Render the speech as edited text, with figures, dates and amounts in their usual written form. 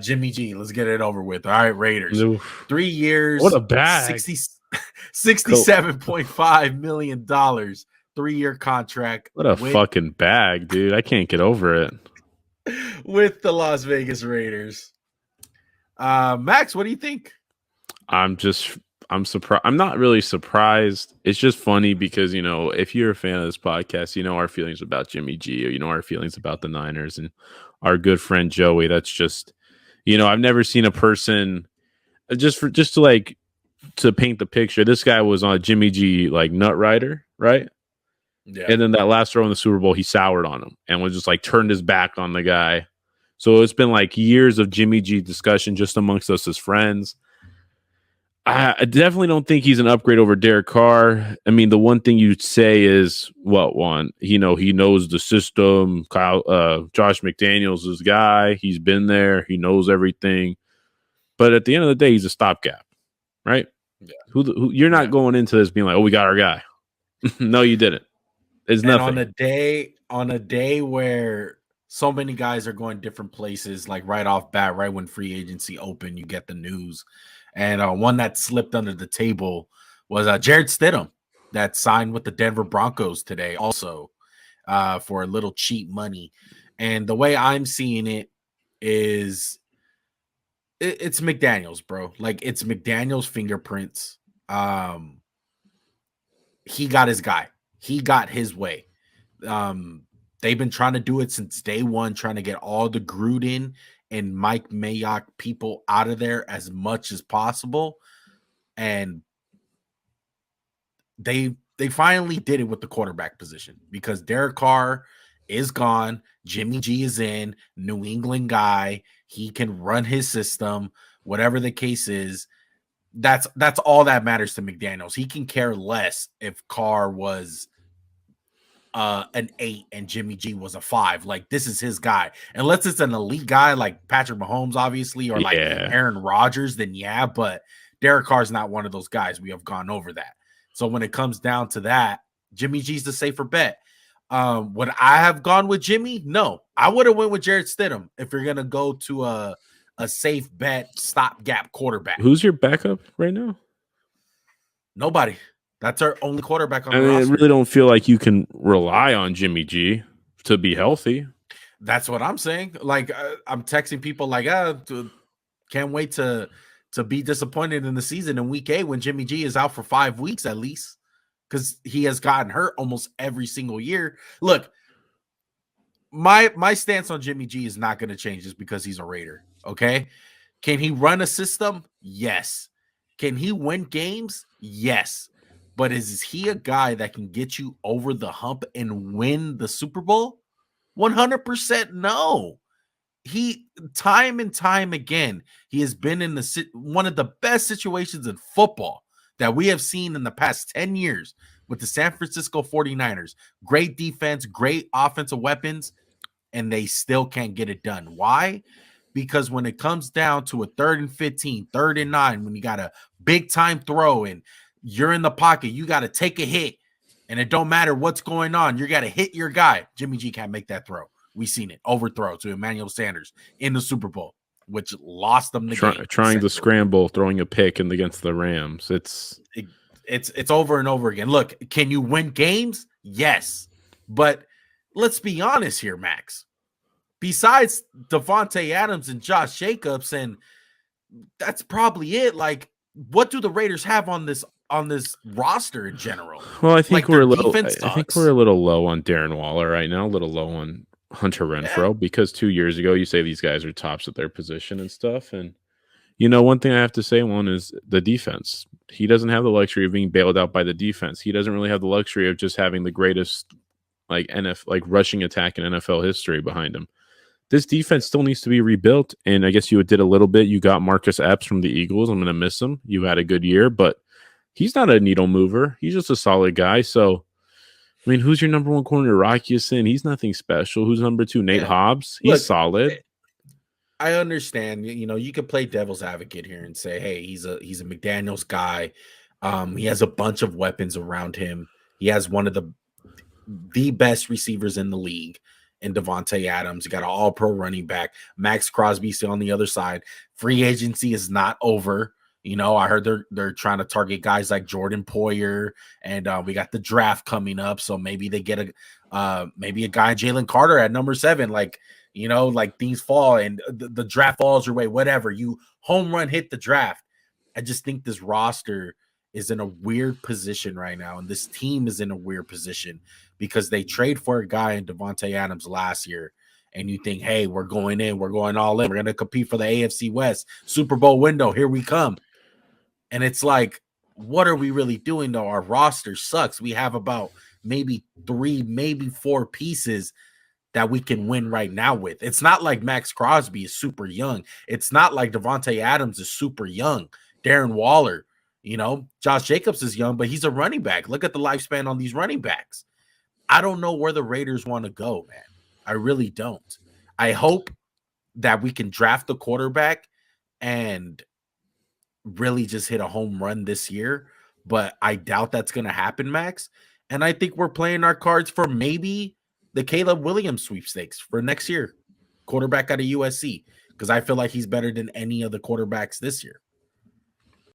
Jimmy G, let's get it over with. All right, Raiders. Oof. 3 years, What a bag. 60, $67.5 million, 3-year contract What a with fucking bag, dude. I can't get over it. the Las Vegas Raiders. Max, what do you think? I'm surprised. I'm not really surprised. It's just funny because, if you're a fan of this podcast, you know our feelings about Jimmy G, or you know our feelings about the Niners and our good friend Joey. That's just, I've never seen a person to paint the picture. This guy was on a Jimmy G like nut rider, right? Yeah. And then that last throw in the Super Bowl, he soured on him and was just like turned his back on the guy. So it's been like years of Jimmy G discussion just amongst us as friends. I definitely don't think he's an upgrade over Derek Carr. I mean, the one thing you'd say is, he knows the system. Josh McDaniels is guy. He's been there. He knows everything. But at the end of the day, he's a stopgap, right? Yeah. You're not going into this being like, oh, we got our guy. No, you didn't. It's nothing. On a day where so many guys are going different places, like right off bat, right when free agency opened, you get the news. And one that slipped under the table was Jarrett Stidham, that signed with the Denver Broncos today also for a little cheap money. And the way I'm seeing it is it's McDaniels, bro. Like, it's McDaniels' fingerprints. He got his guy. He got his way. They've been trying to do it since day one, trying to get all the Gruden and Mike Mayock people out of there as much as possible. And they finally did it with the quarterback position because Derek Carr is gone. Jimmy G is in, New England guy. He can run his system, whatever the case is. That's all that matters to McDaniels. He can care less if Carr was an 8 and Jimmy G was a 5. Like, this is his guy. Unless it's an elite guy like Patrick Mahomes, obviously, or like Aaron Rodgers, then yeah. But Derek Carr's not one of those guys. We have gone over that. So when it comes down to that, Jimmy G's the safer bet. Would I have gone with Jimmy? No, I would have went with Jarrett Stidham if you're gonna go to a safe bet stopgap quarterback. Who's your backup right now? Nobody. That's our only quarterback on the roster. I really don't feel like you can rely on Jimmy G to be healthy. That's what I'm saying. Like, I'm texting people like, can't wait to be disappointed in the season in week 8 when Jimmy G is out for 5 weeks at least, because he has gotten hurt almost every single year. Look, my stance on Jimmy G is not going to change just because he's a Raider. Okay. Can he run a system? Yes. Can he win games? Yes. But is he a guy that can get you over the hump and win the Super Bowl? 100% no. He, time and time again, he has been in one of the best situations in football that we have seen in the past 10 years with the San Francisco 49ers. Great defense, great offensive weapons, and they still can't get it done. Why? Because when it comes down to a 3rd and 15, 3rd and 9, when you got a big time throw and you're in the pocket, you got to take a hit, and it don't matter what's going on. You got to hit your guy. Jimmy G can't make that throw. We seen it. Overthrow to Emmanuel Sanders in the Super Bowl, which lost them the game. Trying to scramble, throwing a pick against the Rams. It's over and over again. Look, can you win games? Yes. But let's be honest here, Max. Besides Devontae Adams and Josh Jacobs, and that's probably it. Like, what do the Raiders have on this roster in general? Well, I think we're a little low on Darren Waller right now, a little low on Hunter Renfrow, because 2 years ago you say these guys are tops at their position and stuff. And one thing I have to say is the defense. He doesn't have the luxury of being bailed out by the defense. He doesn't really have the luxury of just having the greatest rushing attack in NFL history behind him. This defense still needs to be rebuilt, and I guess you did a little bit. You got Marcus Epps from the Eagles. I'm going to miss him. You had a good year, but he's not a needle mover. He's just a solid guy. So, I mean, who's your number 1 corner? Rocky Sin. He's nothing special. Who's number 2? Nate Hobbs. He's solid. I understand. You could play devil's advocate here and say, hey, he's a McDaniels guy. He has a bunch of weapons around him. He has one of the best receivers in the league. in Davante Adams. You got an all-pro running back. Max Crosby still on the other side. Free agency is not over. You know, I heard they're trying to target guys like Jordan Poyer, and we got the draft coming up. So maybe they get maybe a guy, Jalen Carter, at number 7. Like, you know, like things fall and the draft falls your way. Whatever, you home run hit the draft. I just think this roster is in a weird position right now, and this team is in a weird position because they trade for a guy in Davante Adams last year. And you think, hey, we're going in, we're going all in, we're going to compete for the AFC West Super Bowl window. Here we come. And it's like, what are we really doing though? Our roster sucks. We have about maybe 3, maybe 4 pieces that we can win right now with. It's not like Max Crosby is super young. It's not like Davante Adams is super young. Darren Waller, you know, Josh Jacobs is young, but he's a running back. Look at the lifespan on these running backs. I don't know where the Raiders want to go, man. I really don't. I hope that we can draft the quarterback and really just hit a home run this year, but I doubt that's going to happen, Max. And I think we're playing our cards for maybe the Caleb Williams sweepstakes for next year, quarterback out of USC, because I feel like he's better than any of the quarterbacks this year.